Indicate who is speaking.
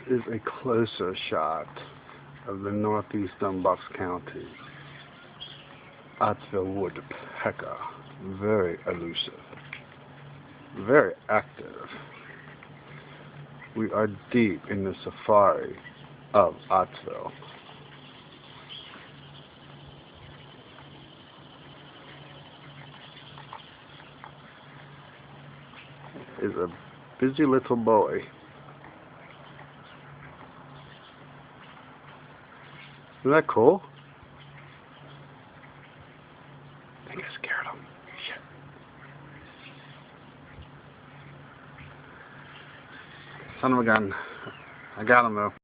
Speaker 1: is a closer shot of the northeastern Bucks County Ottsville woodpecker. Very elusive, very active. We are deep in the safari of Ottsville. Is a busy little boy. Isn't that cool? I think I scared him. Shit. Son of a gun. I got him though.